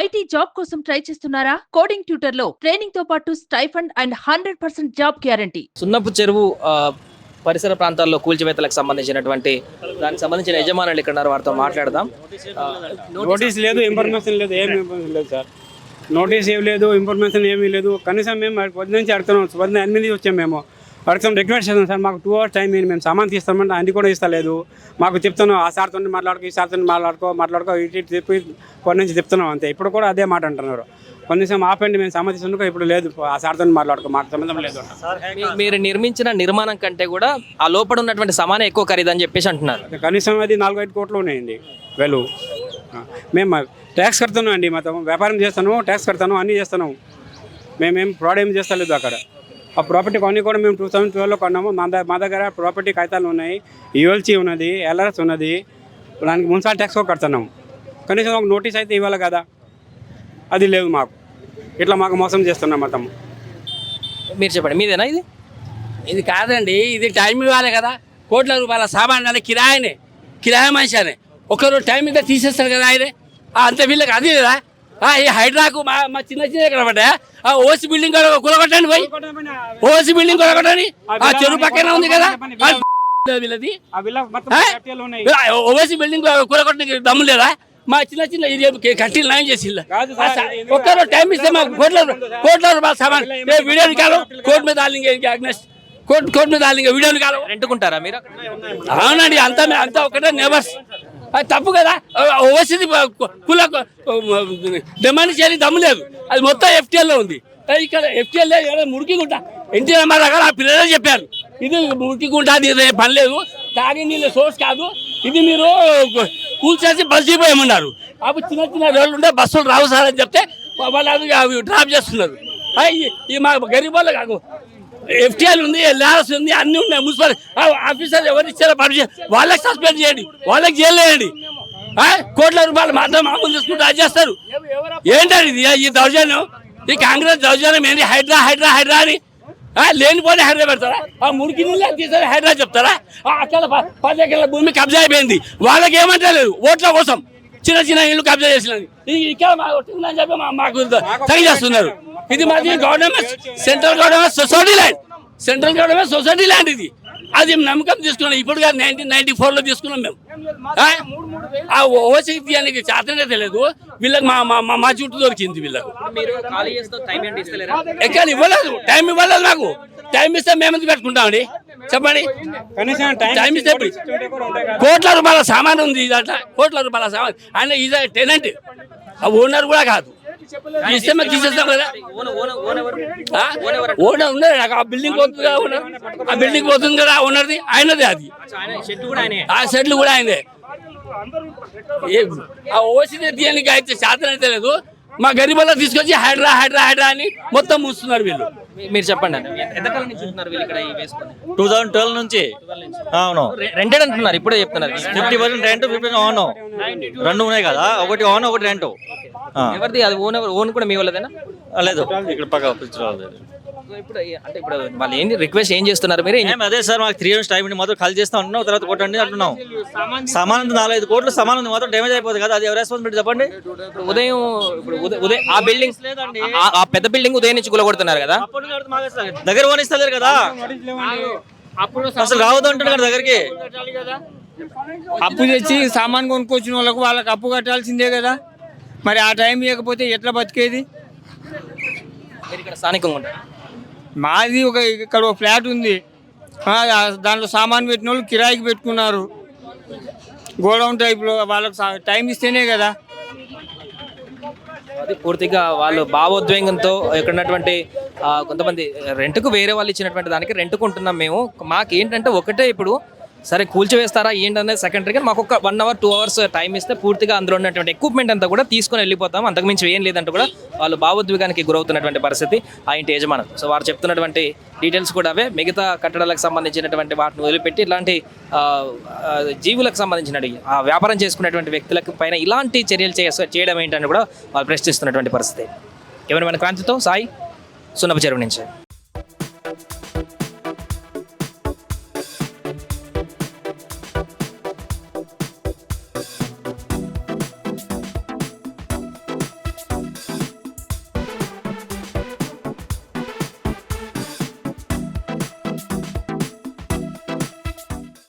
IT job కోసం try చేస్తున్నారా? Coding tutor లో ట్రైనింగ్ తో పాటు స్టైఫండ్ అండ్ 100% జాబ్ గ్యారంటీ. సున్నపు చెరువు పరిసర ప్రాంతాల్లో కూల్చివేతలకు సంబంధించినటువంటి దానికి సంబంధించిన యజమానులు ఇక్కడ ఉన్నారు, వారితో మాట్లాడదాం. నోటీస్ లేదు, ఇన్ఫర్మేషన్ లేదు, ఏమి ఇన్ఫర్మేషన్ లేదు సార్. నోటీస్ ఏమి లేదు, ఇన్ఫర్మేషన్ ఏమీ లేదు. కనీసం మేము పొద్దు నుంచి అడుగుతున్నాం, పొద్దున్న 8 వచ్చాం మేము అడుగుతాం, రిక్వెస్ట్ చేస్తాం సార్ మాకు 2 hours టైం మేము సామాన్ తీస్తామంటే అది కూడా ఇస్తలేదు. మాకు చెప్తున్నాం ఆ సార్తో మాట్లాడుకో, ఈ సార్తో మాట్లాడుకో ఇటు చెప్పి కొన్ని నుంచి చెప్తున్నాం అంతే. ఇప్పుడు కూడా అదే మాట అంటున్నారు, కనీసం ఆపండి మేము సామాన్ తీసుకుంటూ. ఇప్పుడు లేదు, ఆ సార్తో మాట్లాడుకో, మాకు సంబంధం లేదు. మీరు నిర్మించిన నిర్మాణం కంటే కూడా ఆ లోపల ఉన్నటువంటి సామానే ఎక్కువ ఖరీదని చెప్పేసి అంటున్నారు. కనీసం అది 4-5 కోట్లు ఉన్నాయండి వెలు. మేము ట్యాక్స్ కడుతున్నాం అండి, మొత్తం వ్యాపారం చేస్తాను, ట్యాక్స్ కడతాను, అన్నీ చేస్తాను. మేమేం ఫ్రాడ్ ఏం చేస్తలేదు అక్కడ. ఆ ప్రాపర్టీ కొన్ని కూడా మేము 2012లో కొన్నాము. మా దగ్గర ప్రాపర్టీ కాగితాలు ఉన్నాయి, యూఎల్సీ ఉన్నది, ఎల్ఆర్ఎస్ ఉన్నది, దానికి మున్సిపల్ ట్యాక్స్ కూడా కడుతున్నాము. కనీసం ఒక నోటీస్ అయితే ఇవ్వాలి కదా, అది లేదు మాకు. ఇట్లా మాకు మోసం చేస్తున్నాం మొత్తం. మీరు చెప్పండి, మీదేనా ఇది? ఇది కాదండి, ఇది టైం ఇవ్వాలి కదా. కోట్ల రూపాయల సామాన్ అనే కిరాయి మనిషి అని ఒకరు టైం మీద తీసేస్తారు కదా ఆయనే. అంత వీళ్ళకి అది కదా. ఈ హైడ్రాకు మా చిన్న ఎక్కడ పడ్డా ఓసి బిల్డింగ్ కూలగొట్టండి పోయి, ఓసి బిల్డింగ్ కూలగొట్టండి. ఆ చెరువు పక్కన ఉంది కదా వీళ్ళది. ఓసి బిల్డింగ్ కూలగొట్టడానికి దమ్ము లేదా? మా చిన్న ఇది కట్టిలు నయం చేసి ఒక్కరు టైం ఇస్తే మాకు కోట్ల రూపాయల సామాన్ వీడియోని కాదు. కోర్టు మీద కోర్టు మీద వీడియోని కాదు. రెంటుకుంటారా మీరు? అవునండి, అంతా ఒకటే నేబర్స్. అది తప్పు కదా. ఓసిది కుల డిమాండ్ చేయని దమ్ము లేదు, అది మొత్తం ఎఫ్టీఎల్లో ఉంది. ఇక్కడ ఎఫ్టీఎల్ మురికిగుంట ఎన్టీ రామారావు గారు ఆ పిల్లలే చెప్పారు, ఇది మురికిగుంట, అది పని లేదు, తాగి నీళ్ళ సోర్స్ కాదు, ఇది మీరు కూల్చేసి బస్సు అయిపోయామన్నారు. అప్పుడు చిన్న రోడ్లు ఉంటే బస్సులు రావు సార్ అని చెప్తే వాళ్ళు అవి డ్రాప్ చేస్తున్నారు. ఈ మా గరీబ్ వాళ్ళు కాదు, ఎఫ్టీఎల్ ఉంది, ఎల్ఆర్ఎస్ ఉంది, అన్నీ ఉన్నాయి. మున్సిపల్ ఆఫీసర్ ఎవరు ఇచ్చారో పర్మిషన్ వాళ్ళకి సస్పెండ్ చేయండి, వాళ్ళకి జైలు వేయండి. కోట్ల రూపాయలు మాత్రం మామూలు తీసుకుంటూ అది చేస్తారు. ఏంటండి ఇది? ఈ దౌర్జన్యం, ఈ కాంగ్రెస్ దౌర్జన్యం ఏంటి? హైడ్రా అని లేనిపోతే హైడ్రా పెడతారా? ఆ మురికి నీళ్ళు తీసారా హైడ్రా చెప్తారా? అక్కడ 10 ఎకరాల భూమి కబ్జా అయిపోయింది, వాళ్ళకి ఏమంటే లేదు, ఓట్ల కోసం చిన్న ఇల్లు కబ్జా చేసినది. ఇక్కడ అని చెప్పి మాకు తగి చేస్తున్నారు. ఇది మాది government, central government society land ఇది. అది నమ్మకం తీసుకున్నాం. ఇప్పుడు 1994లో తీసుకున్నాం మేము. ఆ ఓసీ తీయడానికి చేతనే తెలియదు వీళ్ళకి. మా చుట్టూ దొరికింది వీళ్ళకు. ఎక్కడ ఇవ్వలేదు, టైం ఇవ్వలేదు నాకు. టైం ఇస్తే మేము ఎందుకు పెట్టుకుంటామండి చెప్పండి? టైం ఇస్తే కోట్ల రూపాయల సామాన్ ఉంది, దాంట్లో కోట్ల రూపాయల సామాన్. ఆయన ఇది టెనెంట్, ఆ ఓనర్ కూడా కాదు. ఇస్తే మేము తీసేస్తాం కదా. ఓనర్ ఉన్నది నాకు. ఆ బిల్డింగ్ పోతుంది కదా, ఓనర్ ఆ బిల్డింగ్ పోతుంది కదా, ఓనర్ది ఆయనది. అది ఆ షెడ్లు కూడా ఆయనదే. ఆ ఓసీ తీయడానికి అయితే శాతం అయితే లేదు. మా గరీబుల్లో తీసుకొచ్చి హైడ్రా అని మొత్తం మూస్తున్నారు వీళ్ళు. మీరు చెప్పండి, ఎంతకాలం నుంచి ఉంటున్నారు వీళ్ళు ఇక్కడ? 2012 నుంచి. అవును, రెంటెడ్ అంటున్నారు, ఇప్పుడే చెప్తున్నారు. 50% రెంట్, 50% ఓన్. 2 ఉన్నాయి కదా, ఒకటి ఓన్ ఒకటి రెంట్. ఎవరిది అది? ఓన్ కూడా మీ వాళ్ళదేనా? లేదు, ఇక్కడ పక్క ఇప్పుడు వాళ్ళు ఏంటి రిక్వెస్ట్ ఏం చేస్తున్నారు మీరు? అదే సార్, మాకు 3 years టైం మాత్రం ఖాళీ చేస్తా ఉంటున్నాం, తర్వాత కొట్టండి అంటున్నాం. సామాన్ 4-5 కోట్లు సామాన్ మాత్రం డ్యామేజ్ అయిపోతుంది కదా, అది ఎవరు రెస్పాన్సిబిలిటీ చెప్పండి? ఉదయం ఆ బిల్డింగ్, ఆ పెద్ద బిల్డింగ్ ఉదయం నుంచి కూలగొడుతున్నారు కదా, దగ్గర ఓనిస్తలేరు కదా, అసలు రావద్దు అంటున్నారు దగ్గరికి. అప్పు తెచ్చి సామాన్ కొనుక్కొచ్చిన వాళ్ళకి అప్పు కట్టాల్సిందే కదా. మరి ఆ టైం ఇవ్వకపోతే ఎట్లా బతికేది? ఇక్కడ స్థానికంగా ఉంటారు. మాది ఇక్కడ ఒక ఫ్లాట్ ఉంది, దాంట్లో సామాన్ పెట్టిన వాళ్ళు కిరాయికి పెట్టుకున్నారు గోడౌన్ టైప్లో. వాళ్ళకి టైం ఇస్తేనే కదా. అది పూర్తిగా వాళ్ళు భావోద్వేగంతో ఇక్కడ ఉన్నటువంటి కొంతమంది రెంట్కు వేరే వాళ్ళు ఇచ్చినటువంటి దానికి రెంట్కు ఉంటున్నాం మేము. మాకు ఏంటంటే ఒకటే, ఇప్పుడు సరే కూల్చివేస్తారా ఏంటనేది సెకండరీ, కానీ మాకు ఒక 1 hour 2 hours టైం ఇస్తే పూర్తిగా అందులో ఉన్నటువంటి ఎక్విప్మెంట్ అంతా కూడా తీసుకొని వెళ్ళిపోతాం, అంతకుమించి ఏం లేదంటే కూడా వాళ్ళు భావోద్వేగానికి గురవుతున్నటువంటి పరిస్థితి ఆ ఇంటి యజమానులు. సో వారు చెప్తున్నటువంటి డీటెయిల్స్ కూడా అవే. మిగతా కట్టడాలకు సంబంధించినటువంటి వాటిని వదిలిపెట్టి ఇలాంటి జీవులకు సంబంధించిన వ్యాపారం చేసుకునేటువంటి వ్యక్తులకు పైన ఇలాంటి చర్యలు చేయడం ఏంటని కూడా వాళ్ళు ప్రశ్నిస్తున్నటువంటి పరిస్థితి. ఎవరి మన క్రాంతితో సాయి, సున్నపు చెరువు నుంచి.